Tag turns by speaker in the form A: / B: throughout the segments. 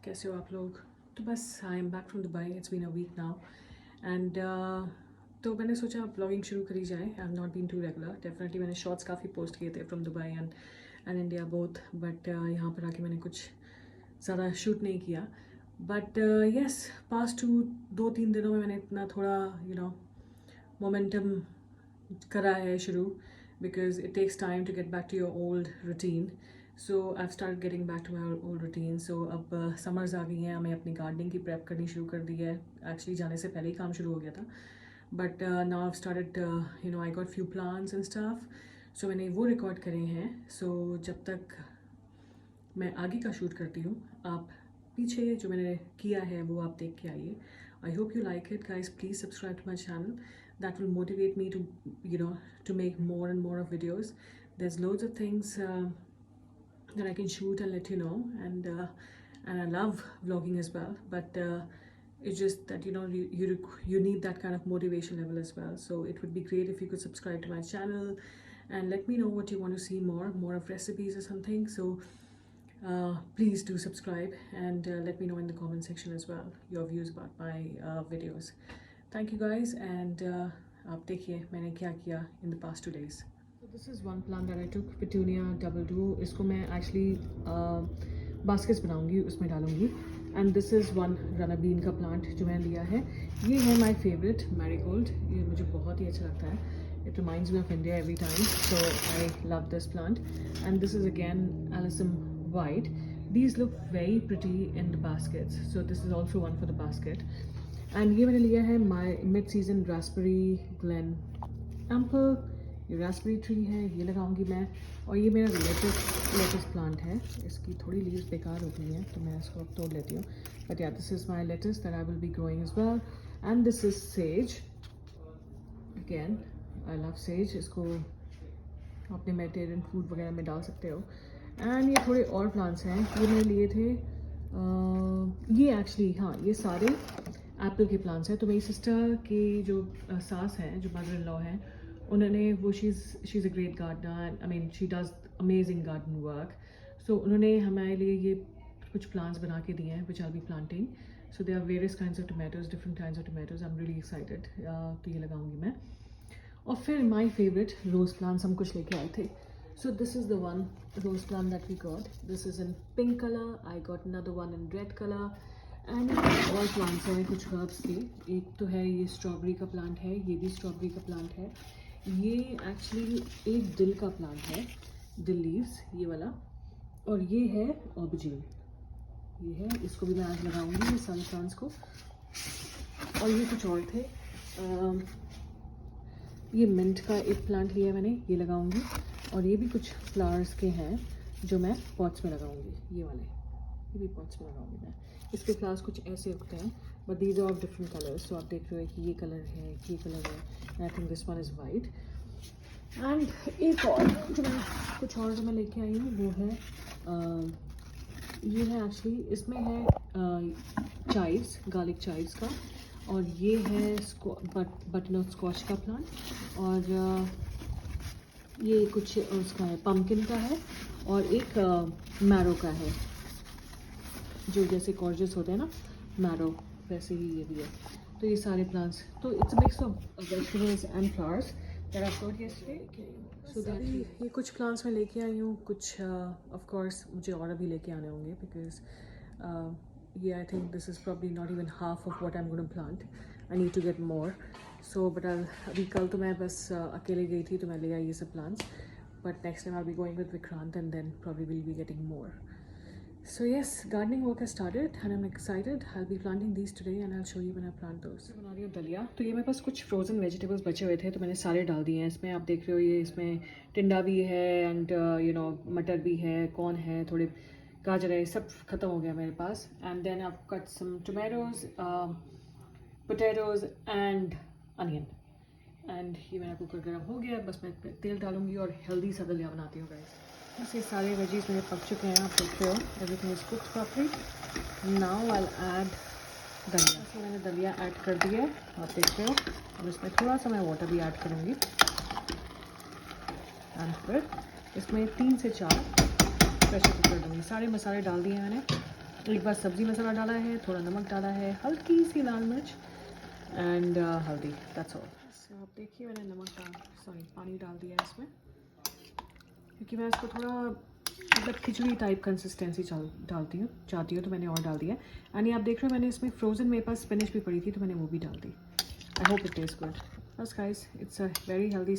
A: कैसे हो आप लोग। तो बस I am back from Dubai, it's been a week now and तो मैंने सोचा ब्लॉगिंग शुरू करी जाए। I have not been too regular, definitely मैंने शॉर्ट्स काफ़ी पोस्ट किए थे from Dubai and India both, but यहाँ पर आके मैंने कुछ ज़्यादा शूट नहीं किया। बट येस, पास्ट 2-3 दिनों में मैंने इतना थोड़ा मोमेंटम करा है शुरू, because it takes time to get back to your old routine. So I start getting back to my old routine. So अब समर्स आ गई हैं, हमें अपनी गार्डनिंग की प्रेप करनी शुरू कर दी है। एक्चुअली जाने से पहले ही काम शुरू हो गया था, but now I started I got few plants and stuff. So मैंने वो रिकॉर्ड करे हैं। सो जब तक मैं आगे का शूट करती हूँ, आप पीछे जो मैंने किया है वो आप देख के आइए। I hope you like it guys, please subscribe to my channel. That will motivate me to make more and more of videos. There's loads of things that I can shoot and let you know, and I love vlogging as well, but it's just that you need that kind of motivation level as well. So it would be great if you could subscribe to my channel and let me know what you want to see more of recipes or something. So please do subscribe and let me know in the comment section as well your views about my videos. Thank you guys, and आप देखिए मैंने क्या किया in the past 2 days. So this is one plant that I took, Petunia double do. इसको मैं actually baskets बनाऊंगी, उसमें डालूंगी. And this is one runner bean का plant जो मैंने लिया है. ये है my favorite marigold. ये मुझे बहुत ही अच्छा लगता है. It reminds me of India every time, so I love this plant. And this is again Alyssum white. These look very pretty in the baskets, so this is also one for the basket. And ये मैंने लिया है my mid season raspberry Glen Ample. ये raspberry tree है, ये लगाऊंगी मैं. और ये मेरा लेटेस्ट प्लांट है. इसकी थोड़ी लीव्स बेकार हो गई हैं तो मैं इसको अब तोड़ लेती हूँ. But yeah this is my latest that I will be growing as well. And this is sage. Again I love sage. इसको अपने मेडिटेरियन फूड वगैरह में डाल सकते हो. एंड ये थोड़े और प्लांट्स हैं, ये मैंने लिए थे. ये एक्चुअली हाँ, ये सारे एप्पल के प्लांट्स हैं. तो मेरी सिस्टर की जो सास हैं, जो मदर इन लॉ हैं, उन्होंने वो she is a great gardener. I mean she does amazing garden work. So उन्होंने हमारे लिए ये कुछ प्लांट्स बना के दिए हैं which I be planting. So they are various kinds of tomatoes, different kinds of tomatoes. I am really excited. तो ये लगाऊंगी मैं. और फिर माई फेवरेट रोज़ प्लांट्स हम कुछ लेके आए थे. So this is the one rose plant that we got. This is in pink color. I got another one in red color. And और प्लांट्स हैं, कुछ हर्ब्स के. एक तो है ये स्ट्रॉबेरी का प्लांट है, ये भी स्ट्रॉबेरी का प्लांट है. ये एक्चुअली एक दिल का प्लांट है, दिल लीव्स ये वाला. और ये है ऑबजीन, ये है. इसको भी मैं आज लगाऊंगी, ये सन प्लांट्स को. और ये कुछ और थे. ये मिंट का एक प्लांट लिया मैंने, ये लगाऊंगी. और ये भी कुछ फ्लावर्स के हैं जो मैं पॉट्स में लगाऊंगी. ये वाले ये भी पॉट्स में लगाऊंगी मैं. इसके फ्लावर्स कुछ ऐसे उगते हैं, but these are of different colours. So आप देख रहे हो कि ये कलर है, ये कलर है. आई think this one is white. And एक और जो मैं कुछ और जो मैं लेके आई हूँ वो है ये है एक्चुअली, इसमें है चाइव्स, गार्लिक चाइव्स का. और ये है बटरनट स्कॉच का प्लांट. और ये कुछ उसका है, पम्पकिन का है. और एक मैरो का है, जो जैसे कॉर्जस होते हैं ना मैरो, वैसे ही ये भी है. तो ये सारे प्लांट्स, तो it's a mix of vegetables and flowers that I got yesterday. So that ये कुछ प्लांट्स मैं लेके आई हूँ. कुछ ऑफ कोर्स मुझे और अभी लेके आने होंगे, बिकॉज ये I think this is probably not even half of what I am going to plant. I need to get more. So but अभी कल तो मैं बस अकेले गई थी तो मैं ले आई ये सब plants. But next time I be going with Vikrant and then probably will be getting more. So yes, gardening work has started and I'm excited. I'll be planting these today and I'll show you when I plant those. बना रही हूँ दलिया. तो ये मेरे पास कुछ frozen vegetables बचे हुए थे तो मैंने सारे डाल दिए हैं इसमें. आप देख रहे हो ये इसमें टिंडा भी है एंड मटर भी है, कॉर्न है, थोड़े गाजर है. सब ख़त्म हो गया मेरे पास. And then I cut some tomatoes, potatoes and onion. And ये मेरा कुकर गर्म हो गया. बस मैं तेल डालूंगी और हेल्दी सा दलिया बनाती हूँ गाइस. बस ये सारे वेजीज मेरे पक चुके हैं, आप देख रहे हो. Everything is cooked properly. Now I add दलिया. तो मैंने दलिया ऐड कर दिया है, आप देख रहे हो. और इसमें थोड़ा सा मैं वाटर भी ऐड करूँगी. एंड फिर इसमें 3 से 4 प्रेशर कुकर दूँगी. सारे मसाले डाल दिए मैंने. एक बार सब्ज़ी मसाला डाला है, थोड़ा नमक डाला है, हल्की सी लाल मिर्च एंड हल्दी, दैट्स ऑल। सो आप देखिए मैंने पानी डाल दिया है इसमें, क्योंकि मैं इसको थोड़ा मतलब खिचड़ी टाइप कंसिस्टेंसी डालती हूँ चाहती हूँ, तो मैंने और डाल दिया। एंड ये आप देख रहे हो मैंने इसमें फ्रोज़न मेरे पास स्पिनच भी पड़ी थी, तो मैंने वो भी डाल दी। I hope it taste good. बस guys, it's a very healthy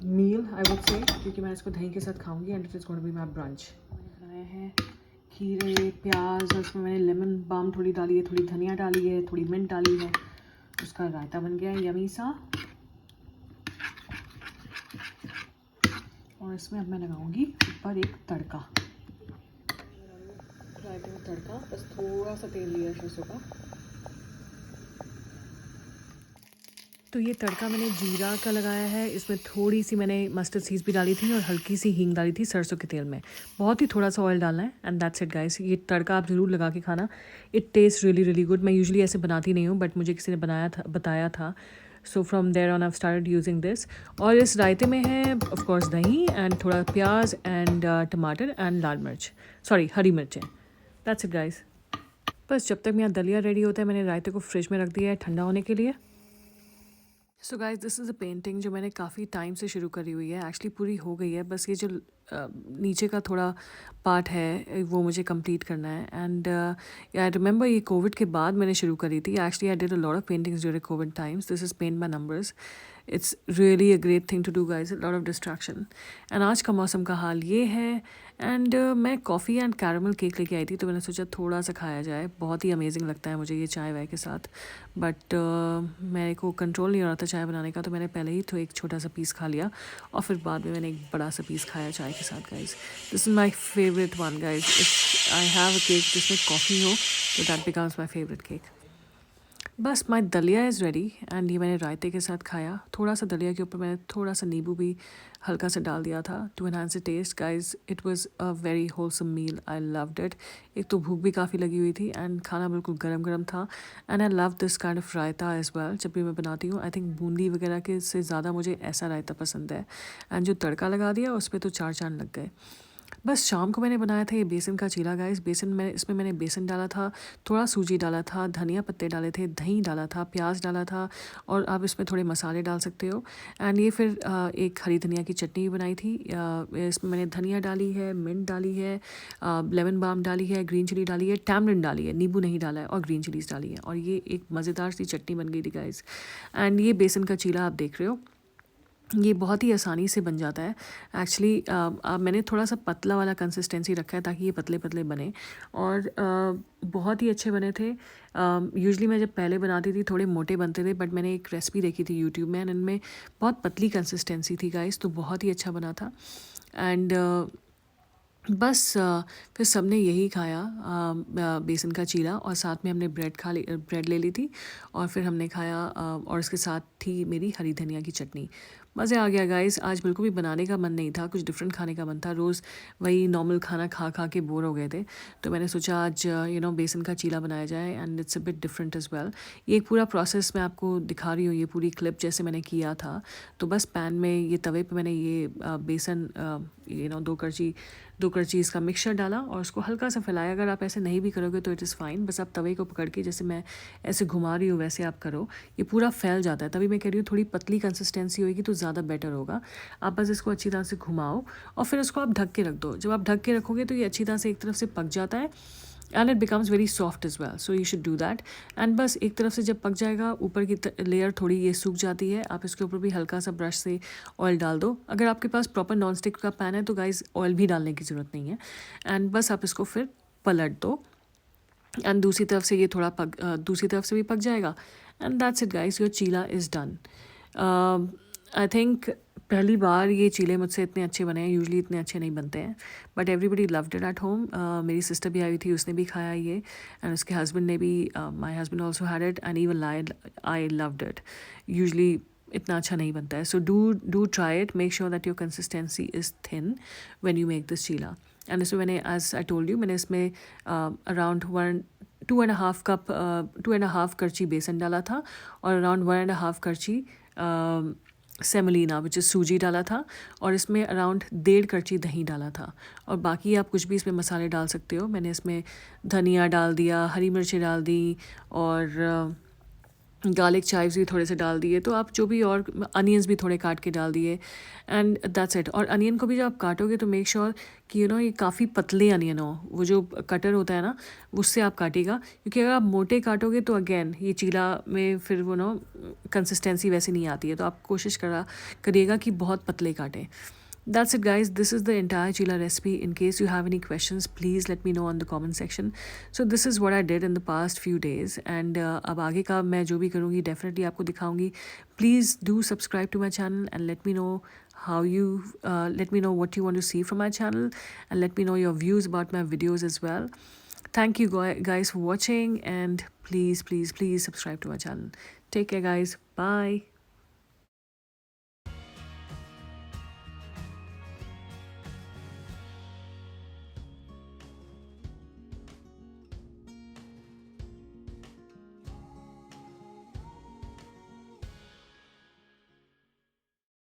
A: meal I would say, क्योंकि मैं इसको दही के साथ खाऊंगी and it is going to be my brunch. मैंने बनाए हैं खीरे, प्याज, और उसमें मैंने लेमन बाम थोड़ी डाली है, थोड़ी धनिया डाली है, थोड़ी मिंट डाली है, उसका रायता बन गया है यमी सा। और इसमें अब मैं लगाऊंगी ऊपर एक तड़का, रायते में तड़का, बस थोड़ा सा तेल लिया सरसों का। तो ये तड़का मैंने जीरा का लगाया है, इसमें थोड़ी सी मैंने मस्टर्ड सीड्स भी डाली थी और हल्की सी हींग डाली थी सरसों के तेल में। बहुत ही थोड़ा सा ऑयल डालना है एंड दैट्स इट गाइस। ये तड़का आप ज़रूर लगा के खाना, it taste really really good. मैं यूजुअली ऐसे बनाती नहीं हूँ, बट मुझे किसी ने बताया था, so from there on I started using this. और इस रायते में है ऑफ कोर्स दही एंड थोड़ा प्याज एंड टमाटर एंड लाल मिर्च, सॉरी हरी मिर्चें। That's it guys. बस जब तक मेरा दलिया रेडी होता है, मैंने रायते को फ्रिज में रख दिया है ठंडा होने के लिए। So guys, this is a painting जो मैंने काफ़ी टाइम से शुरू करी हुई है, एक्चुअली पूरी हो गई है, बस ये जो नीचे का थोड़ा पार्ट है वो मुझे कंप्लीट करना है। एंड आई रिमेंबर ये कोविड के बाद मैंने शुरू करी थी। Actually I did a lot of paintings during covid times. This is paint by numbers. It's really a great thing to do guys, lot of distraction. And आज का मौसम का हाल ये है। एंड मैं कॉफ़ी एंड कैरमल केक लेके आई थी, तो मैंने सोचा थोड़ा सा खाया जाए। बहुत ही अमेजिंग लगता है मुझे ये चाय वाय के साथ, बट मेरे को कंट्रोल नहीं हो रहा था चाय बनाने का, तो मैंने पहले ही तो एक छोटा सा पीस खा लिया और फिर बाद में मैंने एक बड़ा सा पीस खाया चाय के साथ guys. This is my favourite one guys. If I have a cake जिसमें कॉफ़ी हो, तो that becomes my favourite cake. बस माई दलिया इज़ रेडी एंड ये मैंने रायते के साथ खाया। थोड़ा सा दलिया के ऊपर मैंने थोड़ा सा नींबू भी हल्का सा डाल दिया था to enhance the taste guys. It was a very wholesome meal, I loved it. एक तो भूख भी काफ़ी लगी हुई थी एंड खाना बिल्कुल गरम गरम था। And I love this kind of raita as well. जब भी मैं बनाती हूँ, आई थिंक बूंदी वगैरह के से ज़्यादा मुझे ऐसा रायता पसंद है। एंड जो तड़का लगा दिया उस पर तो चार चांद लग गए। बस शाम को मैंने बनाया था ये बेसन का चीला गाइस। इसमें मैंने बेसन डाला था, थोड़ा सूजी डाला था, धनिया पत्ते डाले थे, दही डाला था, प्याज डाला था, और आप इसमें थोड़े मसाले डाल सकते हो। एंड ये फिर एक हरी धनिया की चटनी भी बनाई थी। इसमें मैंने धनिया डाली है, मिंट डाली है, लेमन बाम डाली है, ग्रीन चिली डाली है, टैमरिंड डाली है, नींबू नहीं डाला है, और ग्रीन चिलीज डाली है, और ये एक मज़ेदार सी चटनी बन गई थी गाइस। एंड ये बेसन का चीला आप देख रहे हो, ये बहुत ही आसानी से बन जाता है। एक्चुअली मैंने थोड़ा सा पतला वाला कंसिस्टेंसी रखा है ताकि ये पतले पतले बने, और बहुत ही अच्छे बने थे। यूजुअली मैं जब पहले बनाती थी थोड़े मोटे बनते थे, बट मैंने एक रेसिपी देखी थी यूट्यूब में एंड इनमें बहुत पतली कंसिस्टेंसी थी गाइस, तो बहुत ही अच्छा बना था। एंड बस फिर सबने यही खाया, बेसन का चीला, और साथ में हमने ब्रेड ले ली थी, और फिर हमने खाया, और इसके साथ थी मेरी हरी धनिया की चटनी। मज़े आ गया गाइस। आज बिल्कुल भी बनाने का मन नहीं था, कुछ डिफरेंट खाने का मन था। रोज़ वही नॉर्मल खाना खा खा के बोर हो गए थे, तो मैंने सोचा आज बेसन का चीला बनाया जाए, and it's a bit different as well. ये एक पूरा प्रोसेस मैं आपको दिखा रही हूँ, ये पूरी क्लिप जैसे मैंने किया था। तो बस पैन में ये तवे पे मैंने ये बेसन दो करची इसका मिक्सचर डाला और उसको हल्का सा फैलाया। अगर आप ऐसे नहीं भी करोगे तो इट इज़ फाइन, बस आप तवे को पकड़ के जैसे मैं ऐसे घुमा रही हूँ वैसे आप करो, ये पूरा फैल जाता है। तभी मैं कह रही हूँ थोड़ी पतली कंसिस्टेंसी होगी तो ज़्यादा बेटर होगा। आप बस इसको अच्छी तरह से घुमाओ और फिर इसको आप ढक के रख दो। जब आप ढक के रखोगे तो ये अच्छी तरह से एक तरफ से पक जाता है, and it becomes very soft is well, so you should do that. And बस एक तरफ से जब पक जाएगा, ऊपर की लेयर थोड़ी ये सूख जाती है, आप इसके ऊपर भी हल्का सा ब्रश से ऑयल डाल दो। अगर आपके पास प्रॉपर नॉन स्टिक का पैन है तो गाइस ऑयल भी डालने की ज़रूरत नहीं है। एंड बस आप इसको फिर पलट दो, एंड दूसरी तरफ से ये थोड़ा दूसरी तरफ से भी पक जाएगा, and that's it guys, your chilla is done. I think पहली बार ये चीले मुझसे इतने अच्छे बने हैं, यूजुअली इतने अच्छे नहीं बनते हैं, but everybody loved it at home. मेरी सिस्टर भी आई हुई थी, उसने भी खाया ये, एंड उसके हस्बैंड ने भी, my husband also had it, and even I loved it. Usually इतना अच्छा नहीं बनता है, so do try it, make sure that your consistency is thin when you make this chilla. And इसमें मैंने, एज आई टोल्ड यू, मैंने इसमें around 2.5 करची बेसन डाला था, और अराउंड 1.5 करची सेमोलिना विच इज़ सूजी डाला था, और इसमें अराउंड 1.5 कड़छी दही डाला था। और बाकी आप कुछ भी इसमें मसाले डाल सकते हो। मैंने इसमें धनिया डाल दिया, हरी मिर्ची डाल दी, और गार्लिक चाइव्स भी थोड़े से डाल दिए। तो आप जो भी, और अनियंस भी थोड़े काट के डाल दिए, एंड दैट्स इट। और अनियन को भी जब आप काटोगे तो मेक श्योर कि ये काफ़ी पतले अनियन हो। वो जो कटर होता है ना, उससे आप काटिएगा, क्योंकि अगर आप मोटे काटोगे तो अगेन ये चीला में फिर वो कंसिस्टेंसी वैसी नहीं आती है। तो आप कोशिश करिएगा कि बहुत पतले काटें। That's it, guys. This is the entire chila recipe. In case you have any questions, please let me know on the comment section. So this is what I did in the past few days, and अब आगे का मैं जो भी करूँगी definitely आपको दिखाऊंगी. Please do subscribe to my channel and let me know let me know what you want to see from my channel, and let me know your views about my videos as well. Thank you guys for watching, and please subscribe to my channel. Take care, guys. Bye.